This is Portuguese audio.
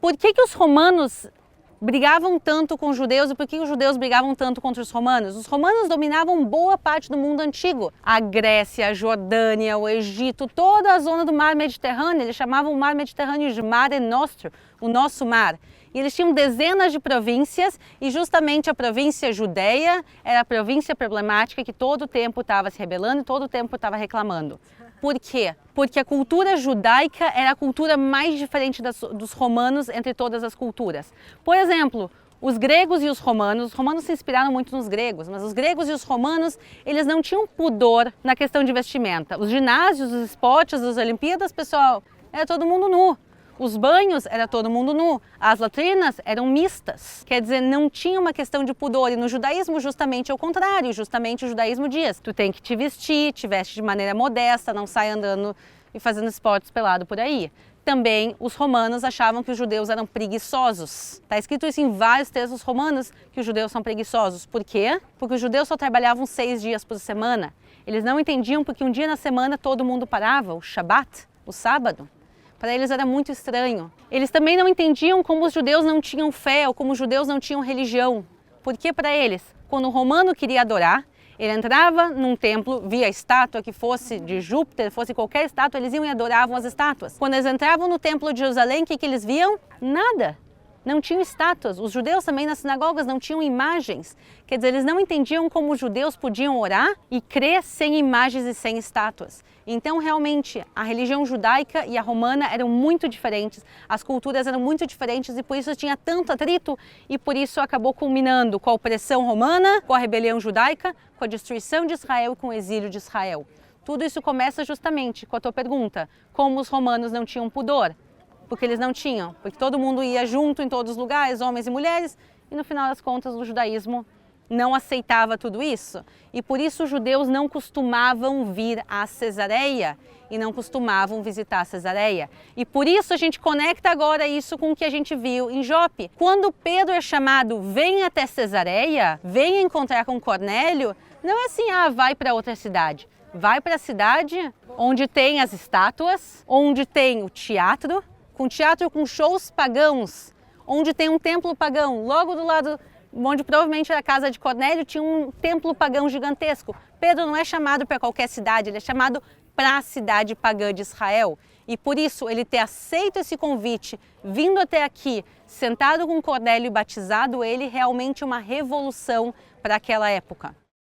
Por que os romanos brigavam tanto com os judeus e por que os judeus brigavam tanto contra os romanos? Os romanos dominavam boa parte do mundo antigo. A Grécia, a Jordânia, o Egito, toda a zona do mar Mediterrâneo. Eles chamavam o mar Mediterrâneo de Mare Nostrum, o nosso mar. E eles tinham dezenas de províncias e justamente a província Judeia era a província problemática que todo o tempo estava se rebelando e todo o tempo estava reclamando. Por quê? Porque a cultura judaica era a cultura mais diferente dos romanos entre todas as culturas. Por exemplo, os gregos e os romanos se inspiraram muito nos gregos, mas os gregos e os romanos, eles não tinham pudor na questão de vestimenta. Os ginásios, os esportes, as Olimpíadas, pessoal, era todo mundo nu. Os banhos era todo mundo nu, as latrinas eram mistas, quer dizer, não tinha uma questão de pudor. E no judaísmo justamente é o contrário, justamente o judaísmo diz, tu tem que te veste de maneira modesta, não sai andando e fazendo esportes pelado por aí. Também os romanos achavam que os judeus eram preguiçosos. Está escrito isso em vários textos romanos, que os judeus são preguiçosos. Por quê? Porque os judeus só trabalhavam 6 dias por semana. Eles não entendiam porque um dia na semana todo mundo parava, o Shabat, o sábado. Para eles era muito estranho. Eles também não entendiam como os judeus não tinham fé ou como os judeus não tinham religião. Porque para eles, quando o romano queria adorar, ele entrava num templo, via estátua que fosse de Júpiter, fosse qualquer estátua, eles iam e adoravam as estátuas. Quando eles entravam no templo de Jerusalém, o que eles viam? Nada. Não tinham estátuas. Os judeus também nas sinagogas não tinham imagens. Quer dizer, eles não entendiam como os judeus podiam orar e crer sem imagens e sem estátuas. Então, realmente, a religião judaica e a romana eram muito diferentes, as culturas eram muito diferentes e por isso tinha tanto atrito e por isso acabou culminando com a opressão romana, com a rebelião judaica, com a destruição de Israel e com o exílio de Israel. Tudo isso começa justamente com a tua pergunta, como os romanos não tinham pudor? Porque eles não tinham, porque todo mundo ia junto em todos os lugares, homens e mulheres, e no final das contas o judaísmo não aceitava tudo isso. E por isso os judeus não costumavam vir a Cesareia e não costumavam visitar Cesareia. E por isso a gente conecta agora isso com o que a gente viu em Jope. Quando Pedro é chamado, vem até Cesareia, vem encontrar com Cornélio, não é assim, vai para outra cidade. Vai para a cidade onde tem as estátuas, onde tem o teatro, com shows pagãos, onde tem um templo pagão, logo do lado onde provavelmente era a casa de Cornélio, tinha um templo pagão gigantesco. Pedro não é chamado para qualquer cidade, ele é chamado para a cidade pagã de Israel. E por isso ele ter aceito esse convite, vindo até aqui, sentado com Cornélio e batizado ele, realmente uma revolução para aquela época.